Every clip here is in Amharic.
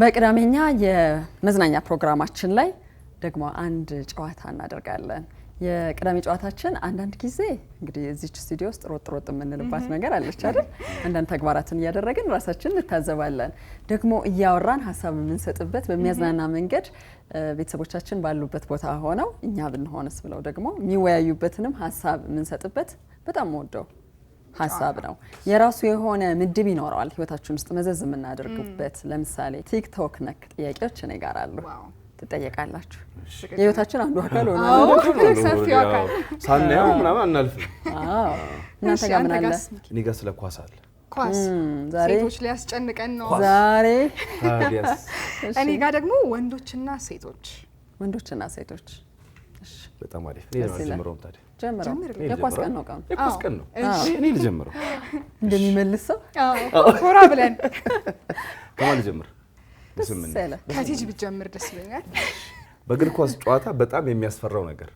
በቅዳሜኛ የመዝናኛ ፕሮግራማችን ላይ ደግሞ አንድ ጨዋታ እናደርጋለን። የቅዳሜ ጨዋታችን አንዳንድ ጊዜ እንግዲህ እዚች ስቱዲዮ ውስጥ ሮጥ የምንልባት ነገር አለች አይደል? አንዳንድ ተግባራትን እያደረግን ራሳችንን እንታዘባለን። ደግሞ እያወራን ሀሳብ የምንሰጥበት በሚያዝናና መንገድ ቤተሰቦቻችን ባሉበት ቦታ ሆነው እኛ ብንሆንስ ብለው ደግሞ የሚወያዩበትንም ሀሳብ የምንሰጥበት በጣም ወደው ሀሳብ ነው። የራሱ የሆነ ምድብ ይኖረዋል ህይወታችን ውስጥ መዘዝ የምናደርግበት። ለምሳሌ ቲክቶክ ነክ ጥያቄዎች እኔ ጋር አሉ። ትጠየቃላችሁ። የህይወታችን አንዱ አካል ሆነ ሰፊው አካል ሳናየው ምናምን አናልፍም። እናንተ ጋር ምን አለ? እኔ ጋር ስለ ኳስ አለ። ኳስ ዛሬ ሴቶች ሊያስጨንቀን ነው ዛሬ። ታዲያስ እኔ ጋር ደግሞ ወንዶችና ሴቶች እሺ በጣም አሪፍ። እኔ ነው ጀምረው ታዲያ ጀምረው። የኳስ ቀን ነው ቀኑ። የኳስ ቀን ነው። እኔ ልጀምረው እንደሚመልስ ሰው ኮራ ብለን ከማን ልጀምር? ከቲጂ ብትጀምር ደስ ይለኛል። በእግር ኳስ ጨዋታ በጣም የሚያስፈራው ነገር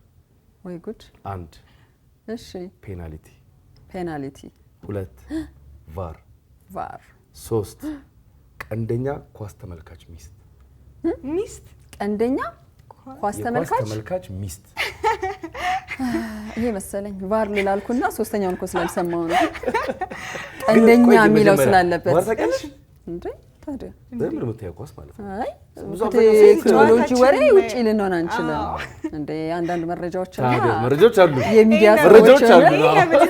ወይ ጉድ! አንድ እሺ ፔናልቲ፣ 2 ቫር 3 ቀንደኛ ኳስ ተመልካች ሚስት ቀንደኛ ኳስ ተመልካች ሚስት። ይሄ መሰለኝ ቫር ልላልኩና ሶስተኛውን እኮ ስላልሰማው ነው። ቀንደኛ የሚለው ስላለበት እንዴ ታዲያ በምን የምታየው ኳስ ማለት ነው? አይ ቴክኖሎጂ ወሬ ውጪ ልንሆን አንችልም እንዴ። አንዳንድ መረጃዎች አሉ፣ የሚዲያ መረጃዎች አሉ።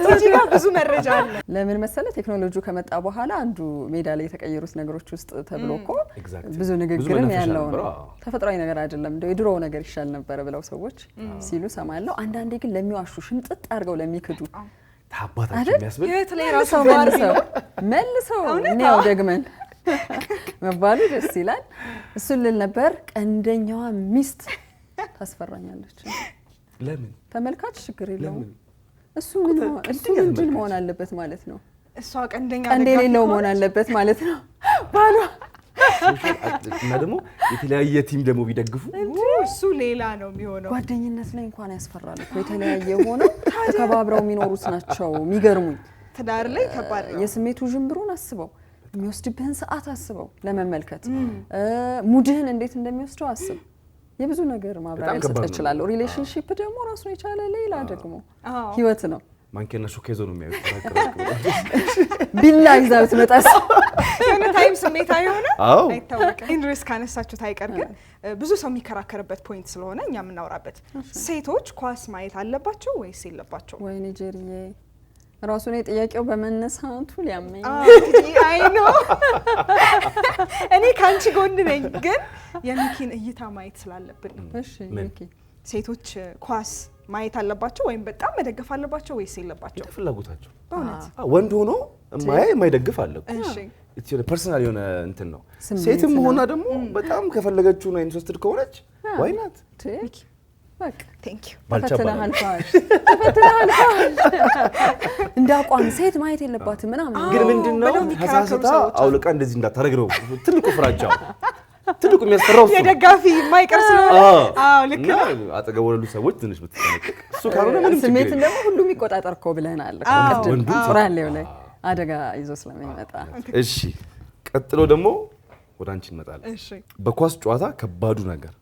ቲጂ ጋር ብዙ መረጃ አለ። ለምን መሰለ ቴክኖሎጂው ከመጣ በኋላ አንዱ ሜዳ ላይ የተቀየሩት ነገሮች ውስጥ ተብሎ እኮ ብዙ ንግግርም ያለው ነው። ተፈጥሯዊ ነገር አይደለም እንደው የድሮ ነገር ይሻል ነበር ብለው ሰዎች ሲሉ ሰማያለሁ። አንዳንዴ ግን ለሚዋሹ ሽምጥጥ አድርገው ለሚክዱ ታባታቸው የሚያስብል የት ላይ ራሱ መልሰው ነው ደግመን መባሉ ደስ ይላል። እሱን ልል ነበር። ቀንደኛዋ ሚስት ታስፈራኛለች። ለምን? ተመልካች ችግር የለውም። እሱ ምንድን መሆን አለበት ማለት ነው? እሷ ቀንደኛ የሌለው መሆን አለበት ማለት ነው ባሏ። እና ደግሞ የተለያየ ቲም ደግሞ ቢደግፉ እሱ ሌላ ነው የሚሆነው። ጓደኝነት ላይ እንኳን ያስፈራል እኮ የተለያየ ሆነው ተከባብረው የሚኖሩት ናቸው የሚገርሙኝ። ትዳር ላይ ከባድ ነው። የስሜቱ ጅምብሩን አስበው፣ የሚወስድብህን ሰዓት አስበው ለመመልከት፣ ሙድህን እንዴት እንደሚወስደው አስብ። የብዙ ነገር ማብራሪያ ልሰጥ እችላለሁ። ሪሌሽንሺፕ ደግሞ ራሱን የቻለ ሌላ ደግሞ ህይወት ነው። ማንኪያና ሹካ ይዞ ነው የሚያዩት። ቢላ ይዛ ብትመጣስ የሆነ ታይም ስሜታዊ ሆነ አይታወቅም። ኢንድሬስ ካነሳችሁት አይቀር ግን ብዙ ሰው የሚከራከርበት ፖይንት ስለሆነ እኛ የምናወራበት፣ ሴቶች ኳስ ማየት አለባቸው ወይስ የለባቸው? ወይኔ ጄሪዬ ራሱ ነው ጥያቄው በመነሳቱ ሊያመኝ። አይ ኖ እኔ ካንቺ ጎን ነኝ፣ ግን የሚኪን እይታ ማየት ስላለብን። እሺ ሚኪ፣ ሴቶች ኳስ ማየት አለባቸው ወይም በጣም መደገፍ አለባቸው ወይስ የለባቸው? ፍላጎታቸው በእውነት ወንድ ሆኖ የማይደግፍ አለ። እሺ it's your personal የሆነ እንትን ነው። ሴትም ሆና ደግሞ በጣም ከፈለገችው ነው ኢንትረስትድ ከሆነች why not? ሚኪ በቃ ቴንክ ዩ ተፈትነሃል። እንዳቋም ሴት ማየት የለባትም ምናምን። ግን ምንድነው ተሳስታ አውልቃ እንደዚህ እንዳታረግ ነው ትልቁ ፍራቻው። ትልቁ የሚያስፈራው የደጋፊ ማይቀር ስለሆነ ልክ ነው። አጠገብ ወለሉ ሰዎች ትንሽ ብትጠነቀቅ እሱ ካልሆነ ምንም ስሜት ደግሞ ሁሉም ይቆጣጠር እኮ ብለናል እኮ ቅድም ቁራሌው ላይ አደጋ ይዞ ስለሚመጣ። እሺ ቀጥሎ ደግሞ ወደ አንቺ እንመጣለን። እሺ በኳስ ጨዋታ ከባዱ ነገር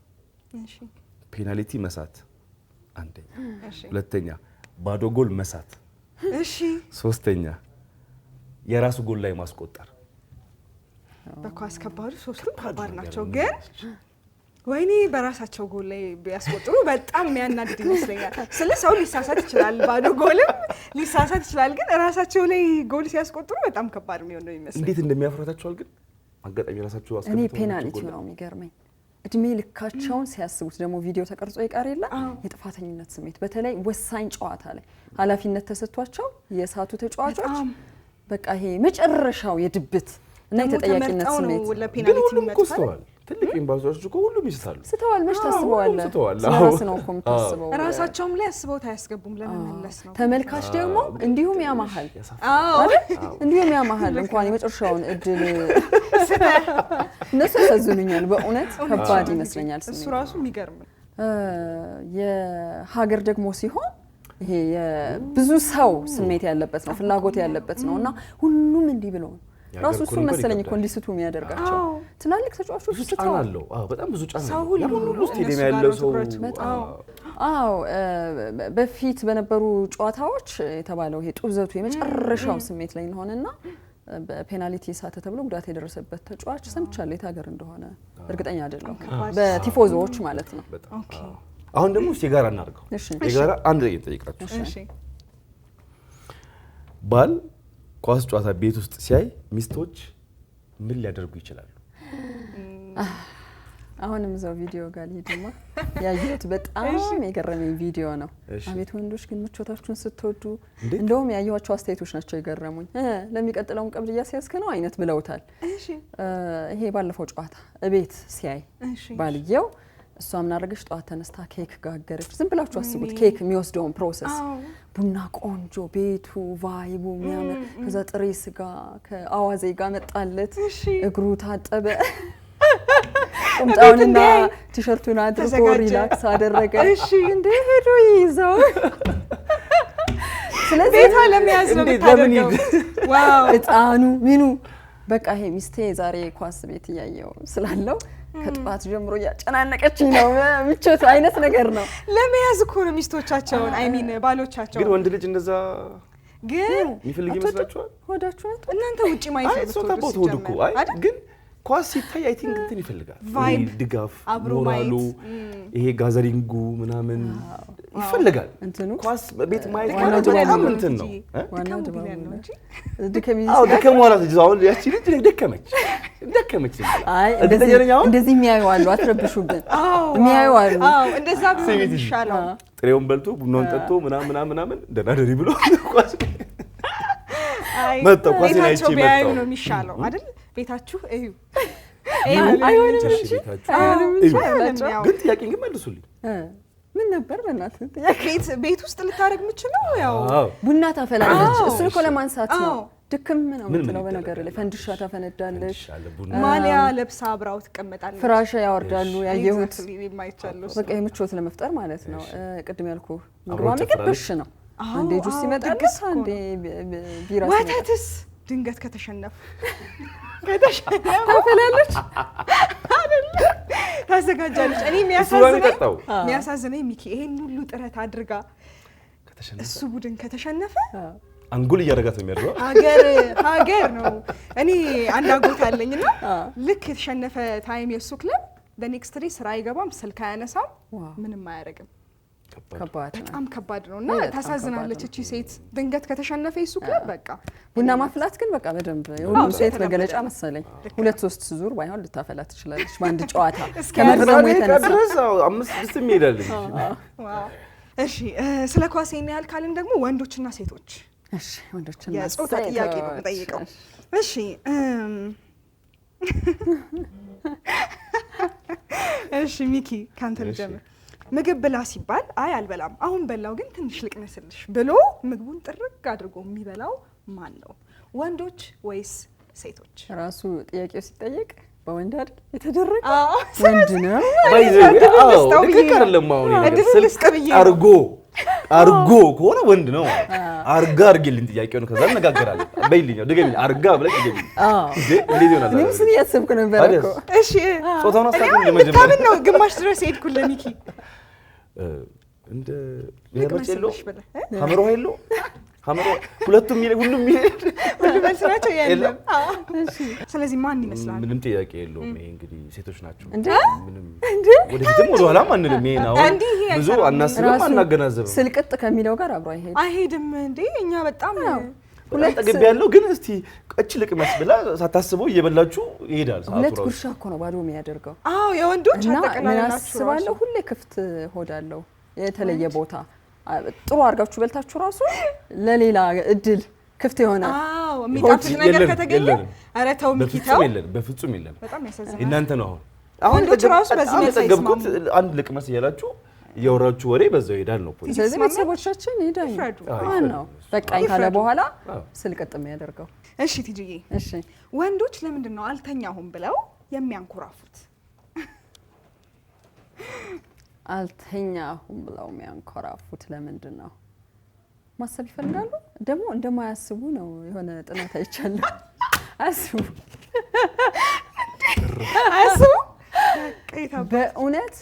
ፔናልቲ መሳት አንደኛ፣ ሁለተኛ ባዶ ጎል መሳት፣ ሶስተኛ የራሱ ጎል ላይ ማስቆጠር። በኳስ ከባዱ ሶስቱም ከባድ ናቸው። ግን ወይኔ በራሳቸው ጎል ላይ ቢያስቆጥሩ በጣም የሚያናድድ ይመስለኛል። ስለ ሰው ሊሳሳት ይችላል፣ ባዶ ጎልም ሊሳሳት ይችላል። ግን ራሳቸው ላይ ጎል ሲያስቆጥሩ በጣም ከባድ የሚሆነው ይመስላል። እንዴት እንደሚያፍራታቸው ግን አጋጣሚ ራሳቸው አስቀምጠው። እኔ ፔናልቲ ነው የሚገርመኝ። እድሜ ልካቸውን ሲያስቡት ደግሞ ቪዲዮ ተቀርጾ ይቀር የለ የጥፋተኝነት ስሜት፣ በተለይ ወሳኝ ጨዋታ ላይ ኃላፊነት ተሰጥቷቸው የሳቱ ተጫዋቾች በቃ ይሄ መጨረሻው የድብት እና የተጠያቂነት ስሜት ለፔናልቲ ይመጣል። ትልቅ ኢምባሲዎች እኮ ሁሉም ይስታሉ። ስተዋል መች ታስበዋለህ? ራስ ነው እኮ የምታስበው። ራሳቸውም ላይ አስበው ታያስገቡም ለመመለስ ነው። ተመልካች ደግሞ እንዲሁም ያማሃል እንዲሁም ያማሃል እንኳን የመጨረሻውን እድል እነሱ ያሳዝኑኛል። በእውነት ከባድ ይመስለኛል ስሜት። እሱ ራሱ የሚገርም የሀገር ደግሞ ሲሆን ይሄ የብዙ ሰው ስሜት ያለበት ነው፣ ፍላጎት ያለበት ነውና ሁሉም እንዲህ ብለው ራሱ እሱ መሰለኝ እኮ እንዲስቱ የሚያደርጋቸው ትላልቅ ተጫዋቾች ጫና አለው። በጣም ብዙ ጫና ሰው አለው። ሁሉ ስቴዲየም ያለው ሰው በፊት በነበሩ ጨዋታዎች የተባለው ይሄ ጡዘቱ የመጨረሻው ስሜት ላይ እንደሆነና በፔናልቲ ሳተ ተብሎ ጉዳት የደረሰበት ተጫዋች ሰምቻለሁ። የት ሀገር እንደሆነ እርግጠኛ አይደለሁም። በቲፎዞዎች ማለት ነው። ኦኬ አሁን ደግሞ የጋራ እናድርገው። የጋራ አንድ ላይ እንጠይቃችሁ። እሺ ባል ኳስ ጨዋታ ቤት ውስጥ ሲያይ ሚስቶች ምን ሊያደርጉ ይችላሉ? አሁንም እዛው ቪዲዮ ጋር ልሂድማ። ያየሁት በጣም የገረመኝ ቪዲዮ ነው። አቤት ወንዶች ግን ምቾታችሁን ስትወዱ። እንደውም ያየኋቸው አስተያየቶች ናቸው የገረሙኝ። ለሚቀጥለውም ቀብድ እያስያዝክ ነው አይነት ብለውታል። ይሄ ባለፈው ጨዋታ እቤት ሲያይ ባልየው እሷ ምን አደረገች? ጠዋት ተነስታ ኬክ ጋገረች። ዝም ብላችሁ አስቡት ኬክ የሚወስደውን ፕሮሰስ። ቡና ቆንጆ፣ ቤቱ ቫይቡ የሚያምር፣ ከዛ ጥሬ ስጋ ከአዋዜ ጋር መጣለት። እግሩ ታጠበ፣ ቁምጣውንና ቲሸርቱን አድርጎ ሪላክስ አደረገ። እንዴ ሄዶ ይዘው ስለዚህ ቤቷ ለመያዝ ነው የምታደርገው። ዋው እጣኑ ምኑ በቃ ይሄ ሚስቴ ዛሬ ኳስ ቤት እያየው ስላለው ከጥባት ጀምሮ ያጨናነቀችኝ ነው ምቾት አይነት ነገር ነው። ለመያዝ እኮ ነው ሚስቶቻቸውን ሚን ባሎቻቸውን። ግን ወንድ ልጅ እንደዛ ግን የሚፈልግ ይመስላችኋል? ሆዳችሁ እናንተ ውጪ ማይፈልግ ሰው ታቦት ሆድ እኮ ግን ኳስ ሲታይ አይ ቲንክ እንትን ይፈልጋል። ድጋፍ፣ ሞራሉ፣ ይሄ ጋዘሪንጉ ምናምን ይፈልጋል። ኳስ ቤት ማየት ማለት በጣም እንትን ነው። ዋናው ድባቡ ነው እንጂ ድከም ማለት ነው። አሁን ያቺ ልጅ ደከመች። አይ እንደዚህ የሚያዩ አሉ። አትረብሹብን። የሚያዩ አሉ። እንደዛ ቢሆን ይሻላል። ጥሬውን በልቶ ቡናውን ጠጥቶ ምናምን ደናደሪ ብሎ ኳስ መጣ። ኳስ ላይ እቺ መጣ ነው የሚሻለው አይደል? ቤታችሁ እዩ አይሆንም እንጂ ግን ጥያቄ ግን መልሱልኝ። ምን ነበር በእናትህ ቤት ውስጥ ልታረግ የምችለው? ያው ቡና ታፈላለች። እሱ እኮ ለማንሳት ነው። ድክም ነው የምትለው። በነገር ላይ ፈንድሻ ታፈነዳለች። ማሊያ ለብሳ አብራው ትቀመጣለች። ፍራሽ ያወርዳሉ። ያየሁት የማይቻለው በቃ የምቾት ለመፍጠር ማለት ነው። ቅድም ያልኩ ምግብ ብሽ ነው። አንዴ ጁስ ይመጣልስ፣ አንዴ ቢራ ወተትስ ድንገት ከተሸነፉ ታፈላለች አይደል? ታዘጋጃለች። እኔ የሚያሳዝነኝ ሚኪ ይሄን ሁሉ ጥረት አድርጋ እሱ ቡድን ከተሸነፈ አንጉል እያደረጋት ነው የሚያደርገው። ሀገር ነው። እኔ አንድ አጎት አለኝና ልክ የተሸነፈ ታይም የሱ ክለብ በኔክስት ዴይ ስራ አይገባም፣ ስልክ አያነሳም፣ ምንም አያደርግም። በጣም ከባድ ነውና ታሳዝናለች እቺ ሴት። ድንገት ከተሸነፈ የሱ ክለብ በቃ ቡና ማፍላት ግን በቃ በደንብ የሁሉም ሴት መገለጫ መሰለኝ። 2-3 ዙር ባይሆን ልታፈላ ትችላለች በአንድ ጨዋታ ከመድረሙ የተነሳ 5-6 ይሄዳል። እሺ ስለ ኳስ ያህል ካልን ደግሞ ወንዶችና ሴቶች። እሺ ወንዶችና የጾታ ጥያቄ ነው የምጠይቀው። እሺ እሺ ሚኪ ካንተ ልጀምር። ምግብ ብላ ሲባል አይ አልበላም አሁን በላው ግን ትንሽ ልቅመስልሽ ብሎ ምግቡን ጥርግ አድርጎ የሚበላው ማን ነው? ወንዶች ወይስ ሴቶች? ራሱ ጥያቄው ሲጠየቅ በወንድ አይደል የተደረገ? ወንድ ነው። ልክ አይደለም። አሁን አርጎ ከሆነ ወንድ ነው። አርጋ አርግልኝ ጥያቄው ነው። ከዛ እንነጋገራለን። በይልኝ ድገሚ አርጋ ብለሽ ድገሚ። እንዴት ይሆናል? እኔም ስለ ያሰብኩ ነበር እኮ። እሺ ጾታውን አስተካክል። ለመጀመሪያ ታምን ነው ግማሽ ድረስ ሄድኩ ለሚኪ እንደ ለመጨሎ ሀመሮ ሄሎ ሀመሮ ሁለቱም ሁሉም ሁሉም መልስናቸው የለም። ስለዚህ ማን ይመስላል? ምንም ጥያቄ የለውም። ይሄ እንግዲህ ሴቶች ናቸው። ምንም ወደፊትም ወደ ኋላም አንልም። ይሄ ነው ብዙ አናስብም አናገናዘብም። ስልቅጥ ከሚለው ጋር አብሮ አይሄድም እንዴ? እኛ በጣም ሁለት ጠገብ ያለው ግን እስቲ እቺ ልቅመስ ብላ ሳታስበው እየበላችሁ ይሄዳል። ሁለት ጉርሻ እኮ ነው ባዶ የሚያደርገው። አዎ የወንዶች አጠቃላላችሁ አስባለሁ። ሁሌ ክፍት ሆዳለሁ የተለየ ቦታ ጥሩ አድርጋችሁ በልታችሁ ራሱ ለሌላ እድል ክፍት የሆነ አዎ የሚጣፍጥ ነገር ከተገኘ ኧረ ተው ሚኪ ተው። በፍጹም የለም። በጣም ያሳዝናል። እናንተ ነው አሁን ወንዶች ራሱ በዚህ ነው ተጠገብኩት አንድ ልቅመስ እያላችሁ እያወራችሁ ወሬ በዛው ይሄዳል ነው ፖሊስ። ስለዚህ ቤተሰቦቻችን ይሄዳሉ። ነው በቃኝ ካለ በኋላ ስልቅጥ የሚያደርገው። እሺ ቲጂዬ፣ እሺ ወንዶች ለምንድን ነው አልተኛሁም ብለው የሚያንኮራፉት? አልተኛሁም ብለው የሚያንኮራፉት ለምንድን ነው? ማሰብ ይፈልጋሉ። ደግሞ እንደማያስቡ ነው የሆነ ጥናት አይቻለሁ። አስቡ በእውነት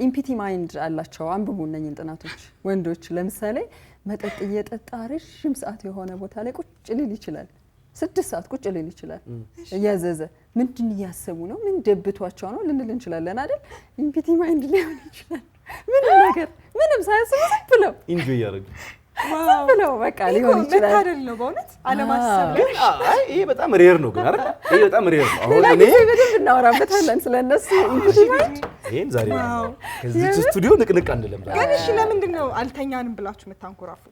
ኢምፒቲ ማይንድ አላቸው። አንብቡ እነኝን ጥናቶች። ወንዶች ለምሳሌ መጠጥ እየጠጣ ረጅም ሰዓት የሆነ ቦታ ላይ ቁጭ ሊል ይችላል። 6 ሰዓት ቁጭ ሊል ይችላል እያዘዘ። ምንድን እያሰቡ ነው? ምን ደብቷቸው ነው ልንል እንችላለን አይደል? ኢምፒቲ ማይንድ ሊሆን ይችላል። ምንም ሳያስቡ ዝም ብለው ኢንጆይ ያደርጉ ብለው በቃ ሊሆን ይችላል። መታደል ነው በእውነት አለማሰብ። አይ ይሄ በጣም ሬር ነው ግን አይደል? ይሄ በጣም ሬር ነው። አሁን እኔ በደንብ እናወራበታለን ስለነሱ ኢምፒቲ ማይንድ። ይሄን ዛሬ ከዚህ ስቱዲዮ ንቅንቅ አንልም። ግን እሺ ለምንድን ነው አልተኛንም ብላችሁ የምታንኮራፉት?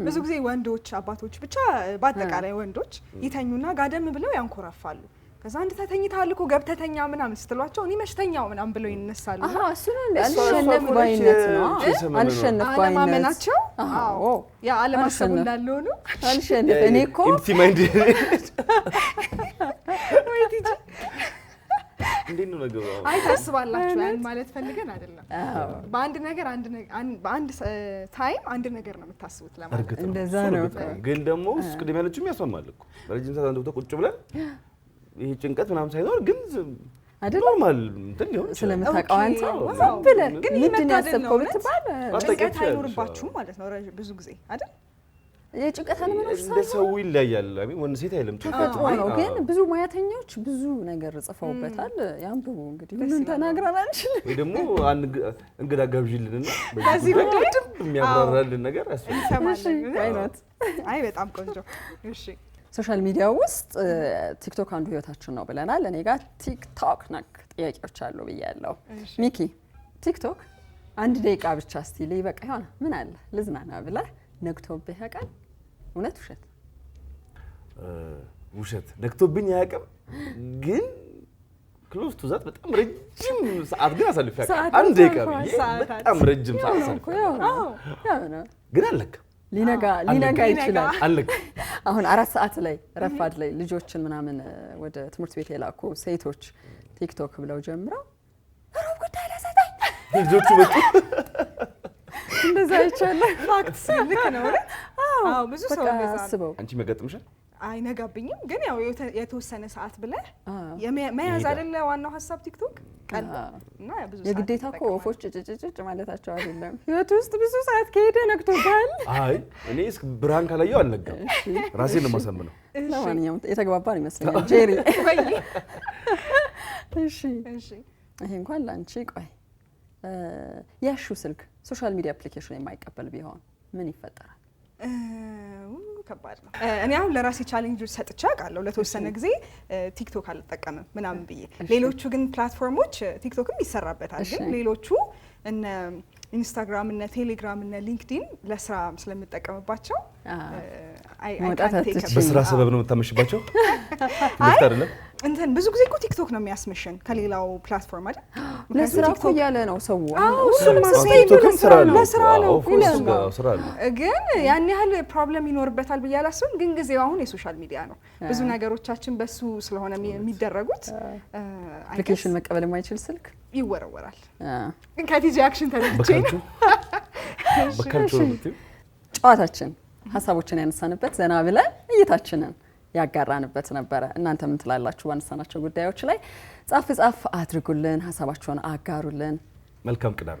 ብዙ ጊዜ ወንዶች አባቶች ብቻ በአጠቃላይ ወንዶች ይተኙና ጋደም ብለው ያንኮራፋሉ። ከዛ አንድ ተተኝታል እኮ ገብተተኛ ምናምን ስትሏቸው እኔ መሽተኛው ምናምን ብለው ይነሳሉ። እሱ ነው አልሸነፍ ባይነት ነው። አልሸነፍ ባይነት አለማመናቸው። አዎ ያ አለማሰቡ እንዳለ ሆኖ አልሸነፍ እኔ እኮ ኢምፒቲ ማይንድ እንዴት ነው ነገሩ? አይ ታስባላችሁ ያን ማለት ፈልገን አይደለም። በአንድ ነገር በአንድ ታይም አንድ ነገር ነው የምታስቡት ለማለት እንደዛ ነው። ግን ደግሞ ቅድም ያለችው ያስማማል እኮ ረጅም ሰዓት አንድ ቦታ ቁጭ ብለን ይሄ ጭንቀት ምናምን ሳይኖር ግን ኖርማል እንትን ሊሆን ይችላል። ስለምታውቀው አንተ ዝም ብለህ ግን ምንድን ያሰብከው ብትባል ጭንቀት አይኖርባችሁም ማለት ነው ብዙ ጊዜ አይደል? የጭንቀት አለመኖር እንደ ሰው ይለያያል። ወንድ ሴት አይልም ተፈጥሮ ነው። ግን ብዙ ሙያተኞች ብዙ ነገር ጽፈውበታል። ያንብቡ እንግዲህ ሁሉን ተናግረን አንችልም። ወይ ደግሞ እንግዳ ጋብዥልንና በዚህ ጉዳይ የሚያብራራልን ነገር ያስፈልጋል። አይ በጣም ቆንጆ። እሺ ሶሻል ሚዲያ ውስጥ ቲክቶክ አንዱ ህይወታችን ነው ብለናል። እኔ ጋር ቲክቶክ ነክ ጥያቄዎች አሉ ብያለሁ። ሚኪ ቲክቶክ 1 ደቂቃ ብቻ እስቲ ሊበቃ ይሆን ምን አለ ልዝናና ብለህ ነግቶብህ ያውቃል? እውነት ውሸት? ውሸት ነግቶብኝ አያውቅም። ግን ክሎዝ ቱ ዛት በጣም ረጅም ሰዓት ግን አሳልፌ ያውቃል። 1 ደቂቃ በጣም ረጅም ሰዓት አሳልፌ ያውቃል። ግን አለካ ሊነጋ ይችላል። አለካ አሁን 4 ሰዓት ላይ ረፋድ ላይ ልጆችን ምናምን ወደ ትምህርት ቤት የላኩ ሴቶች ቲክቶክ ብለው ጀምረው ሩብ ጉዳይ ለሰጠኝ ልጆቹ መጡ። እንደዛ ይቻላል። ፋክት ልክ ነው። አዎ ብዙ ሰው አስበው አንቺ መገጥምሻል? አይነጋብኝም ግን ያው የተወሰነ ሰዓት ብለህ መያዝ አይደለ ዋናው ሀሳብ ቲክቶክ እና ብዙ ሰዓት የግዴታ እኮ ወፎች ጭጭጭጭ ማለታቸው አይደለም። ህይወት ውስጥ ብዙ ሰዓት ከሄደ ነግቶባል። አይ እኔ ብርሃን ካላየው አልነጋም። ራሴን ነው የማሳምነው። ለማንኛውም የተግባባን ይመስለኛል ጄሪ። እሺ ይሄ እንኳን ላንቺ ቆይ ያሹ ስልክ ሶሻል ሚዲያ አፕሊኬሽን የማይቀበል ቢሆን ምን ይፈጠራል? ከባድ ነው። እኔ አሁን ለራሴ ቻሌንጆች ሰጥቼ አውቃለሁ። ለተወሰነ ጊዜ ቲክቶክ አልጠቀምም ምናምን ብዬ። ሌሎቹ ግን ፕላትፎርሞች ቲክቶክም ይሰራበታል። ግን ሌሎቹ እነ ኢንስታግራም እና ቴሌግራም እና ሊንክዲን ለስራ ስለምጠቀምባቸው በስራ ሰበብ ነው የምታመሽባቸው? አይደለም እንትን ብዙ ጊዜ እኮ ቲክቶክ ነው የሚያስመሽን ከሌላው ፕላትፎርም አይደል? ለስራ እኮ እያለ ነው ሰው። ቲክቶክም ስራ ነው ለስራ ነው ስራ ነው። ግን ያን ያህል ፕሮብለም ይኖርበታል ብዬ አላስብም። ግን ጊዜው አሁን የሶሻል ሚዲያ ነው። ብዙ ነገሮቻችን በሱ ስለሆነ የሚደረጉት አፕሊኬሽን መቀበል የማይችል ስልክ ይወረወራል። ግን ከቲጂ አክሽን ተነግቼ ነው ጨዋታችን ሀሳቦችን ያነሳንበት ዘና ብለን እይታችንን ያጋራንበት ነበረ። እናንተ ምን ትላላችሁ? ባነሳናቸው ጉዳዮች ላይ ጻፍ አድርጉልን፣ ሀሳባችሁን አጋሩልን። መልካም ቅዳሜ።